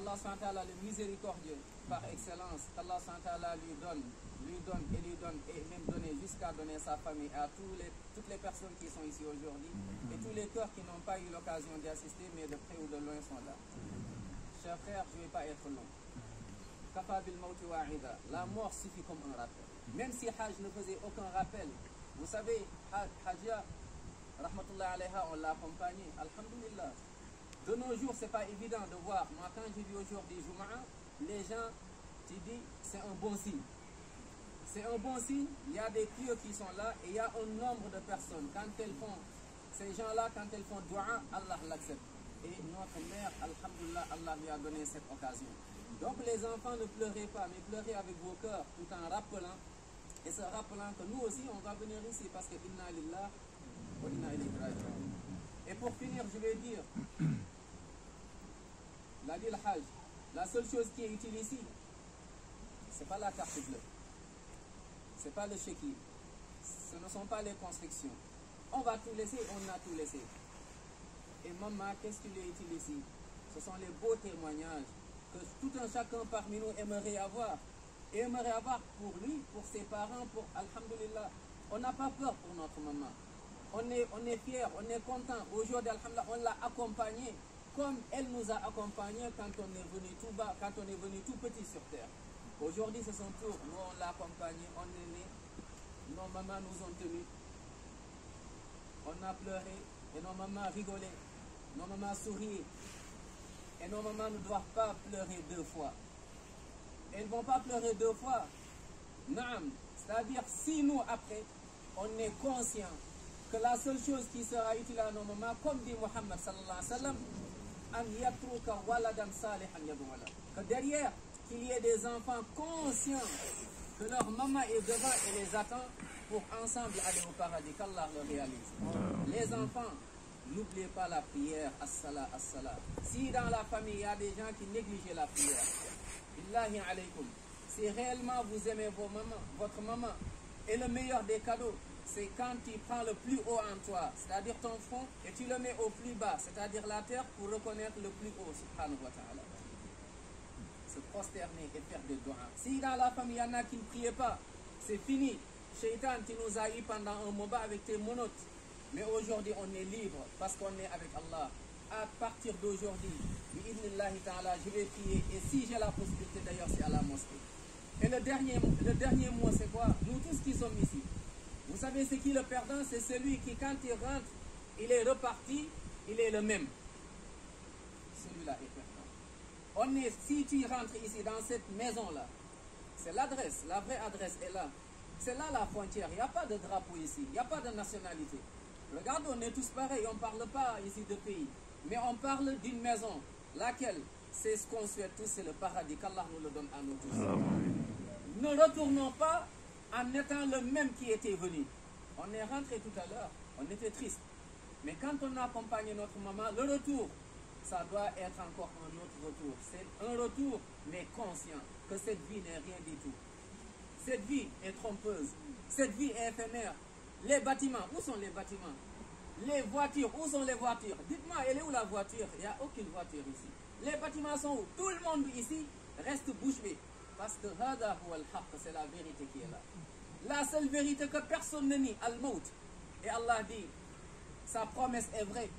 Allah subhanahu wa ta'ala, le miséricordieux par excellence, qu'Allah subhanahu wa ta'ala lui donne et même donner jusqu'à donner sa famille à toutes les personnes qui sont ici aujourd'hui et tous les cœurs qui n'ont pas eu l'occasion d'y assister mais de près ou de loin sont là. Chers frères, je ne vais pas être long. Kafa bil mawti wa'ida. La mort suffit comme un rappel. Même si Hajj ne faisait aucun rappel, vous savez, Hajja, rahmatullah alayha, on l'a accompagné, alhamdulillah. De nos jours, c'est pas évident de voir. Moi, quand j'ai vu aujourd'hui Jumu'ah, les gens, tu dis, c'est un bon signe. C'est un bon signe. Il y a des pieux qui sont là et il y a un nombre de personnes. Quand elles font, ces gens-là, quand elles font dua, Allah l'accepte. Et notre mère, alhamdulillah, Allah lui a donné cette occasion. Donc les enfants, ne pleurez pas, mais pleurez avec vos cœurs, tout en rappelant, et se rappelant que nous aussi, on va venir ici parce que inna lillah wa inna ilayhi raji'un. Et pour finir, je vais dire, la ville Hajj, la seule chose qui est utile ici, c'est pas la carte bleue, c'est pas le chéquier, ce ne sont pas les constructions. On va tout laisser, on a tout laissé. Et maman, qu'est-ce qui est utile ici? Ce sont les beaux témoignages que tout un chacun parmi nous aimerait avoir. Et aimerait avoir pour lui, pour ses parents, pour alhamdulillah. On n'a pas peur pour notre maman. On est fiers, on est content. Aujourd'hui, alhamdulillah, on l'a accompagnée comme elle nous a accompagnés quand on est venu tout bas, quand on est venu tout petit sur terre. Aujourd'hui, c'est son tour. Nous, on l'a accompagné, on est né. Nos mamans nous ont tenus. On a pleuré et nos mamans rigolaient. Nos mamans souriaient. Et nos mamans ne doivent pas pleurer deux fois. Elles ne vont pas pleurer deux fois. Naam. C'est-à-dire, si nous, après, on est conscient que la seule chose qui sera utile à nos mamans, comme dit Muhammad sallallahu alayhi wa sallam, an yatruka waladan salihan yadwala. Que derrière, qu'il y ait des enfants conscients que leur maman est devant et les attend pour ensemble aller au paradis, qu'Allah le réalise. Les enfants, n'oubliez pas la prière, as-salat, as-salat. Si dans la famille, il y a des gens qui négligent la prière, billahi alaykum, si réellement vous aimez votre maman, et le meilleur des cadeaux, c'est quand tu prends le plus haut en toi, c'est-à-dire ton front, et tu le mets au plus bas, c'est-à-dire la terre, pour reconnaître le plus haut, subhanahu wa ta'ala. Se prosterner et faire des doigts. Si dans la famille, il y en a qui ne priaient pas, c'est fini. Shaitan, tu nous as eu pendant un moment avec tes monotes. Mais aujourd'hui, on est libre parce qu'on est avec Allah. À partir d'aujourd'hui, bi'idnillahi ta'ala, je vais prier. Et si j'ai la possibilité, d'ailleurs, c'est à la mosquée. Et le dernier mot, c'est quoi? Nous tous qui sommes ici. Vous savez, c'est qui le perdant? C'est celui qui, quand il rentre, il est reparti, il est le même. Celui-là est perdant. Si tu rentres ici, dans cette maison-là, c'est l'adresse, la vraie adresse est là. C'est là la frontière. Il n'y a pas de drapeau ici, il n'y a pas de nationalité. Regarde, on est tous pareils, on ne parle pas ici de pays. Mais on parle d'une maison, laquelle, c'est ce qu'on souhaite tous, c'est le paradis, qu'Allah nous le donne à nous tous. Ne retournons pas en étant le même qui était venu. On est rentré tout à l'heure, on était triste. Mais quand on a accompagné notre maman, le retour, ça doit être encore un autre retour. C'est un retour, mais conscient que cette vie n'est rien du tout. Cette vie est trompeuse. Cette vie est éphémère. Les bâtiments, où sont les bâtiments? Les voitures, où sont les voitures? Dites-moi, elle est où la voiture? Il n'y a aucune voiture ici. Les bâtiments sont où? Tout le monde ici reste bouche bée. Parce que c'est la vérité qui est là. La seule vérité que personne ne nie, al-maut. Et Allah dit, sa promesse est vraie.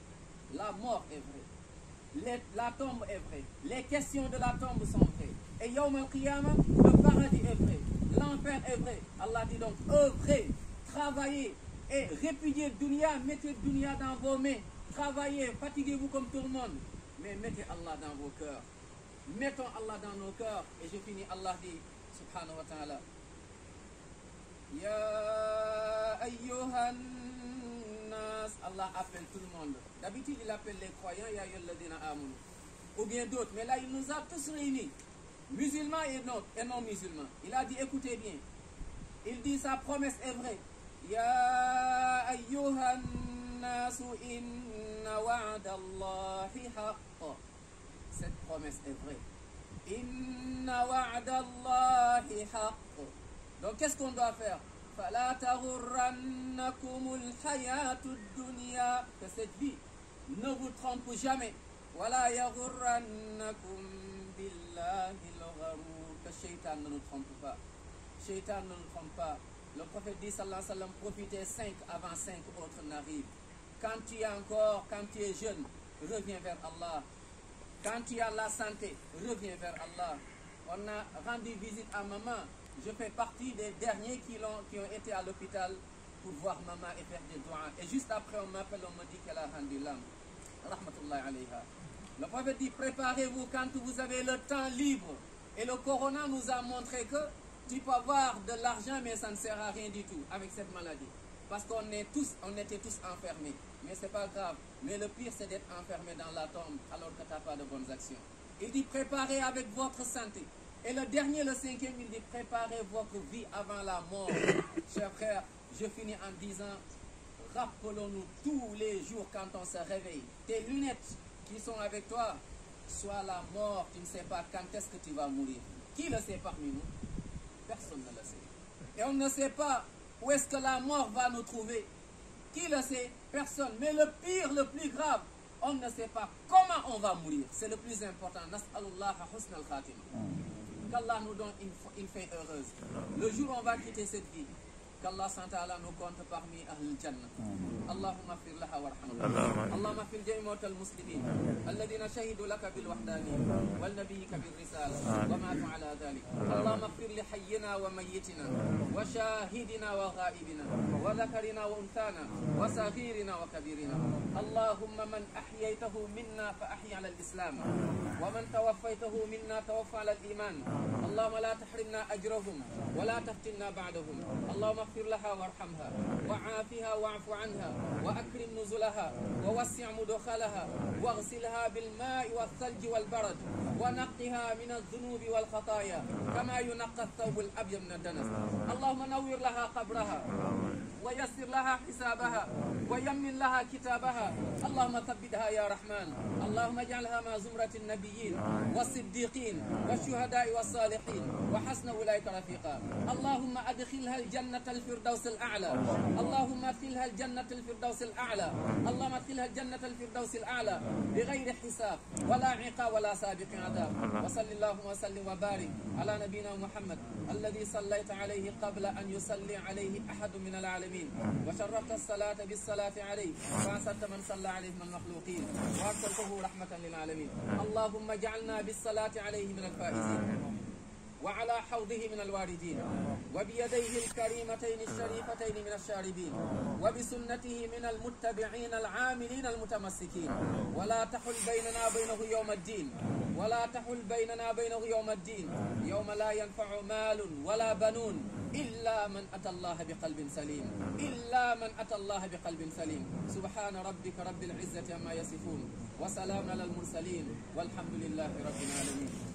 La mort est vraie. La tombe est vraie. Les questions de la tombe sont vraies. Et Yawm al-Qiyamah, le paradis est vrai. L'enfer est vrai. Allah dit donc, œuvrez, travaillez et répudiez dunya, mettez dunya dans vos mains. Travaillez, fatiguez-vous comme tout le monde. Mais mettez Allah dans vos cœurs. Mettons Allah dans nos cœurs. Et je finis, Allah dit, subhanahu wa ta'ala, Ya ayyuhan nas, Allah appelle tout le monde. D'habitude, il appelle les croyants, Ya ayyuhalladhina amanu. Ou bien d'autres. Mais là, il nous a tous réunis. Musulmans et non musulmans. Il a dit, écoutez bien. Il dit, sa promesse est vraie. Ya ayyuhan nasu inna wa'dallahi haqq. Cette promesse est vraie. Inna wa'dallahi haqq. Donc qu'est-ce qu'on doit faire? فَلَا تَغُرَّنَّكُمُ الْحَيَاةُ الدُّنْيَا. Que cette vie ne vous trompe jamais. وَلَا يَغُرَّنَّكُمْ كفروا كالشيطان ne nous trompe pas. Shaitan ne nous trompe pas. Le prophète dit sallallahu alayhi wa sallam, profitez 5 avant 5 autres n'arrivent. Quand tu es jeune, reviens vers Allah. Quand tu as la santé, reviens vers Allah. On a rendu visite à maman. Je fais partie des derniers qui ont été à l'hôpital pour voir maman et faire des doigts. Et juste après, on m'appelle, on me dit qu'elle a rendu l'âme. Rahmatullahi alayha. Le prophète dit, préparez-vous quand vous avez le temps libre. Et le corona nous a montré que tu peux avoir de l'argent, mais ça ne sert à rien du tout avec cette maladie. Parce qu'on était tous enfermés. Mais ce n'est pas grave. Mais le pire, c'est d'être enfermé dans la tombe alors que tu n'as pas de bonnes actions. Il dit, préparez avec votre santé. Et le dernier, le 5e, il dit, préparez votre vie avant la mort. Chers frères, je finis en disant, rappelons-nous tous les jours quand on se réveille. Tes lunettes qui sont avec toi, soit la mort, tu ne sais pas quand est-ce que tu vas mourir. Qui le sait parmi nous? Personne ne le sait. Et on ne sait pas où est-ce que la mort va nous trouver. Qui le sait? Personne. Mais le pire, le plus grave, on ne sait pas comment on va mourir. C'est le plus important. Nas'alullah husn al-khatima. Qu'Allah nous donne une fin heureuse. Le jour où on va quitter cette vie, qu'Allah nous compte parmi Ahl al-Jannah. Allahumma fir laha warhamha. Allahumma fir jami'at al-muslimin alladhina shahidu laka bil wahdani wal nabiyyika bir risala wa matu ala dhalik. Allahumma fir li hayyina wa mayyitina wa shahidina wa ghaibina wa dhakarina wa unthana wa saghirina wa kabirina. Allahumma man ahyaytahu minna fa ahyi ala al-islam wa man tawaffaytahu minna tawaffa ala al-iman. Allahumma la tahrimna ajrahum wa la taftinna ba'dahum. Allahumma اغفر لها وارحمها وعافها واعف عنها وأكرم نزلها ووسع مدخلها واغسلها بالماء والثلج والبرد ونقها من الذنوب والخطايا كما ينقى الثوب الأبيض من الدنس. اللهم نور لها قبرها ويسر لها حسابها ويمن لها كتابها. اللهم ثبتها يا رحمن. اللهم اجعلها مع زمرة النبيين والصديقين والشهداء والصالحين وحسن أولئك رفيقا. اللهم أدخلها الجنة الفردوس الأعلى. اللهم أدخلها الجنة الفردوس الأعلى. اللهم أدخلها الجنة الفردوس الأعلى بغير حساب ولا عقاب ولا سابق عذاب. وصل اللهم وسلم وبارك على نبينا محمد الذي صليت عليه قبل أن يصلي عليه أحد من العالمين وشرفت الصلاة بالصلاة عليه وأحسنت من صلى عليه من المخلوقين وأرسلته رحمة للعالمين. اللهم اجعلنا بالصلاة عليه من الفائزين وعلى حوضه من الواردين وبيديه الكريمتين الشريفتين من الشاربين وبسنته من المتبعين العاملين المتمسكين. ولا تحل بيننا بينه يوم الدين ولا تحل بيننا بينه يوم الدين يوم لا ينفع مال ولا بنون إلا من أتى الله بقلب سليم. إلا من أتى الله بقلب سليم. سبحان ربك رب العزة عما يصفون وسلام على المرسلين والحمد لله رب العالمين.